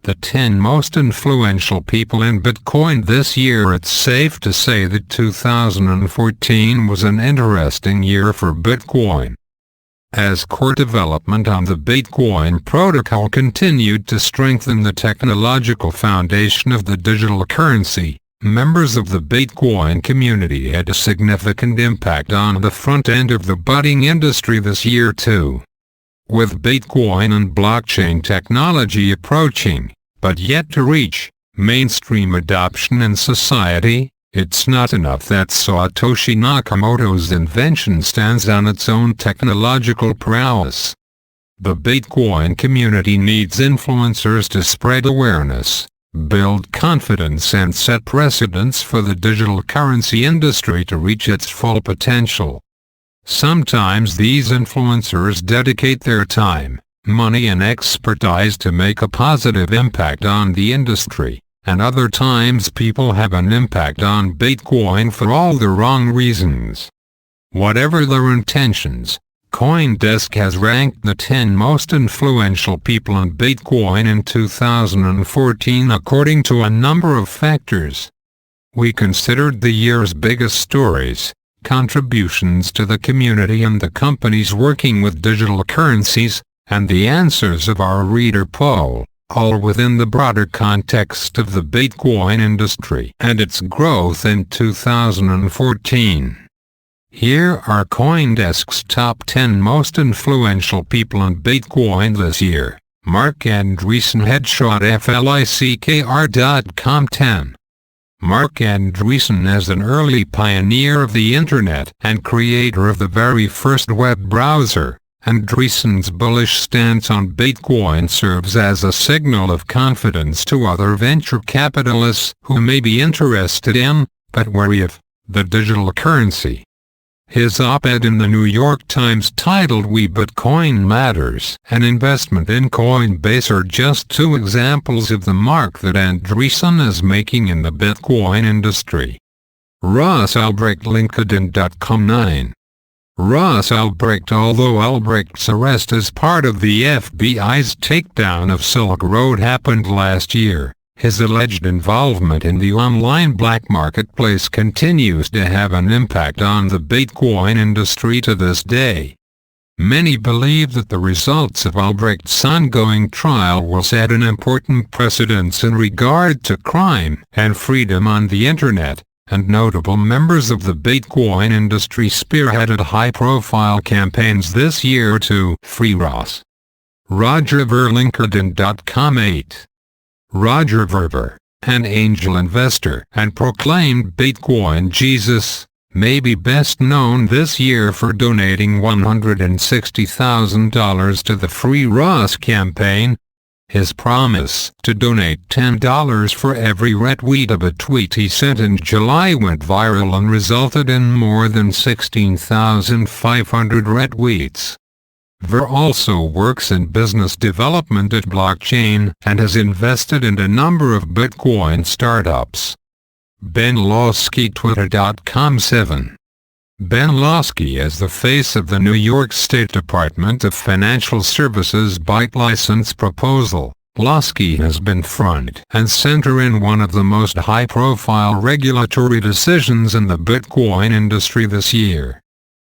The 10 most influential people in Bitcoin this year. It's safe to say that 2014 was an interesting year for Bitcoin. As core development on the Bitcoin protocol continued to strengthen the technological foundation of the digital currency, members of the Bitcoin community had a significant impact on the front end of the budding industry this year too. With Bitcoin and blockchain technology approaching, but yet to reach, mainstream adoption in society, it's not enough that Satoshi Nakamoto's invention stands on its own technological prowess. The Bitcoin community needs influencers to spread awareness, build confidence and set precedents for the digital currency industry to reach its full potential. Sometimes these influencers dedicate their time, money and expertise to make a positive impact on the industry, and other times people have an impact on Bitcoin for all the wrong reasons. Whatever their intentions, CoinDesk has ranked the 10 most influential people in Bitcoin in 2014 according to a number of factors. We considered the year's biggest stories, contributions to the community and the companies working with digital currencies, and the answers of our reader poll, all within the broader context of the Bitcoin industry and its growth in 2014. Here are CoinDesk's top 10 most influential people in Bitcoin this year. Mark Andreessen, headshot flickr.com. 10. Mark Andreessen is an early pioneer of the Internet and creator of the very first web browser. Andreessen's bullish stance on Bitcoin serves as a signal of confidence to other venture capitalists who may be interested in, but wary of, the digital currency. His op-ed in the New York Times titled "We Bitcoin Matters" and investment in Coinbase are just two examples of the mark that Andreessen is making in the Bitcoin industry. Ross Ulbricht, LinkedIn.com. 9. Ross Ulbricht. Although Ulbricht's arrest as part of the FBI's takedown of Silk Road happened last year, his alleged involvement in the online black marketplace continues to have an impact on the Bitcoin industry to this day. Many believe that the results of Ulbricht's ongoing trial will set an important precedent in regard to crime and freedom on the Internet, and notable members of the Bitcoin industry spearheaded high-profile campaigns this year to free Ross. Roger Ver, LinkedIn.com. 8. Roger Ver, an angel investor and proclaimed Bitcoin Jesus, may be best known this year for donating $160,000 to the Free Ross campaign. His promise to donate $10 for every retweet of a tweet he sent in July went viral and resulted in more than 16,500 retweets. Ver also works in business development at blockchain and has invested in a number of Bitcoin startups. Ben Lawsky, Twitter.com. 7. Ben Lawsky is the face of the New York State Department of Financial Services BIT license proposal. Lawsky has been front and center in one of the most high-profile regulatory decisions in the Bitcoin industry this year.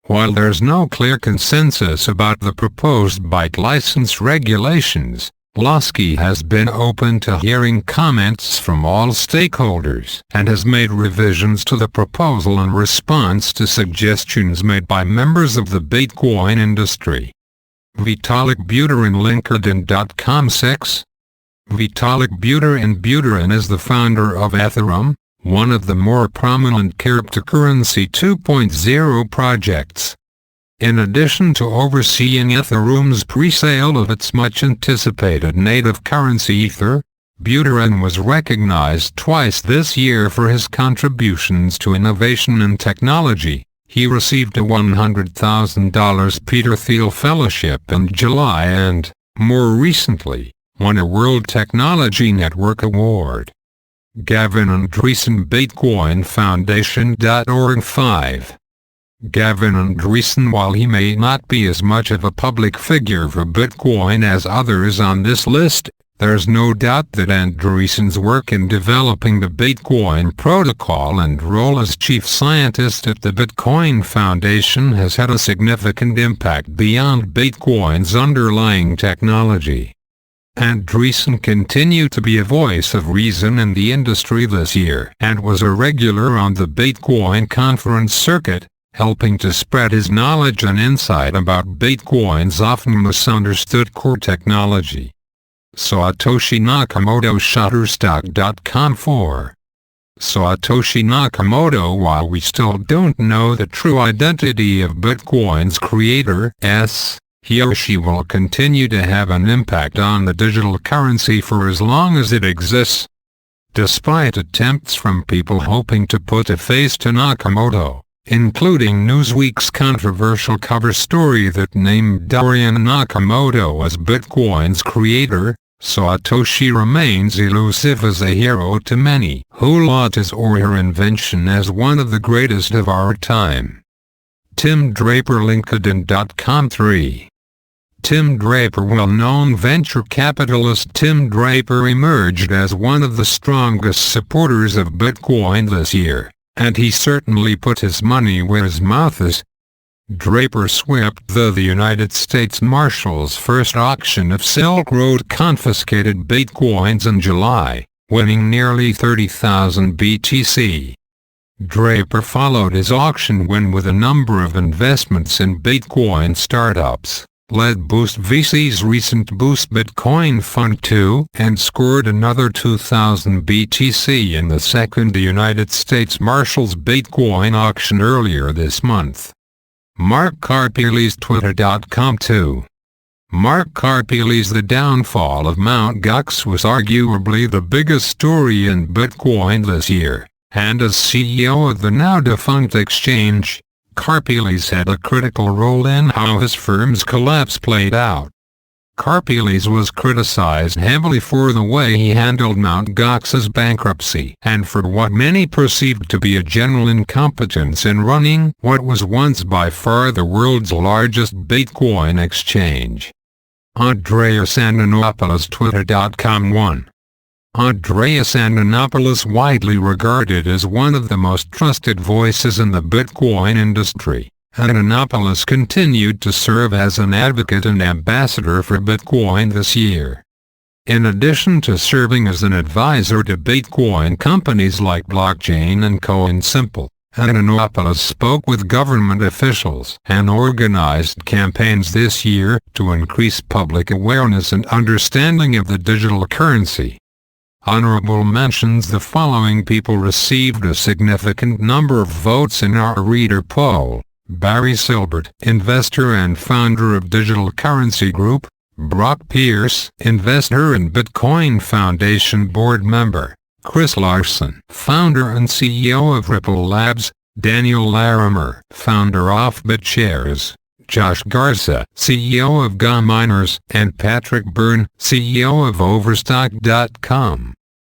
While there's no clear consensus about the proposed BIT license regulations, Lawsky has been open to hearing comments from all stakeholders and has made revisions to the proposal in response to suggestions made by members of the Bitcoin industry. Vitalik Buterin, LinkedIn.com. 6. Vitalik Buterin is the founder of Ethereum, one of the more prominent cryptocurrency 2.0 projects. In addition to overseeing Ethereum's pre-sale of its much-anticipated native currency Ether, Buterin was recognized twice this year for his contributions to innovation and technology. He received a $100,000 Peter Thiel Fellowship in July and, more recently, won a World Technology Network Award. Gavin Andreessen, BitcoinFoundation.org. 5. Gavin Andreessen. While he may not be as much of a public figure for Bitcoin as others on this list, There's no doubt that Andreessen's work in developing the Bitcoin protocol and role as chief scientist at the Bitcoin Foundation has had a significant impact beyond Bitcoin's underlying technology. Andreessen continued to be a voice of reason in the industry this year and was a regular on the Bitcoin conference circuit, helping to spread his knowledge and insight about Bitcoin's often misunderstood core technology. Satoshi Nakamoto, Shutterstock.com. 4. Satoshi Nakamoto. While we still don't know the true identity of Bitcoin's creator, he or she will continue to have an impact on the digital currency for as long as it exists. Despite attempts from people hoping to put a face to Nakamoto, including Newsweek's controversial cover story that named Dorian Nakamoto as Bitcoin's creator, Satoshi remains elusive as a hero to many who laud his or her invention as one of the greatest of our time. Tim Draper, LinkedIn.com. 3. Tim Draper. Well-known venture capitalist Tim Draper emerged as one of the strongest supporters of Bitcoin this year, and he certainly put his money where his mouth is. Draper swept the United States Marshals' first auction of Silk Road confiscated Bitcoins in July, winning nearly 30,000 BTC. Draper followed his auction win with a number of investments in Bitcoin startups, led Boost VC's recent Boost Bitcoin Fund 2, and scored another 2,000 BTC in the second United States Marshals Bitcoin auction earlier this month. Mark Karpeles, Twitter.com. 2. Mark Karpeles. The downfall of Mt. Gox was arguably the biggest story in Bitcoin this year, and as CEO of the now-defunct exchange, Karpeles had a critical role in how his firm's collapse played out. Karpeles was criticized heavily for the way he handled Mt. Gox's bankruptcy and for what many perceived to be a general incompetence in running what was once by far the world's largest Bitcoin exchange. Andreas Antonopoulos, Twitter.com. 1. Andreas Antonopoulos, widely regarded as one of the most trusted voices in the Bitcoin industry, Antonopoulos continued to serve as an advocate and ambassador for Bitcoin this year. In addition to serving as an advisor to Bitcoin companies like Blockchain & Co. and Simple, Antonopoulos spoke with government officials and organized campaigns this year to increase public awareness and understanding of the digital currency. Honorable mentions: the following people received a significant number of votes in our reader poll: Barry Silbert, investor and founder of Digital Currency Group; Brock Pierce, investor and Bitcoin Foundation board member; Chris Larson, founder and CEO of Ripple Labs; Daniel Larimer, founder of BitShares; Josh Garza, CEO of Ga Miners; and Patrick Byrne, CEO of Overstock.com.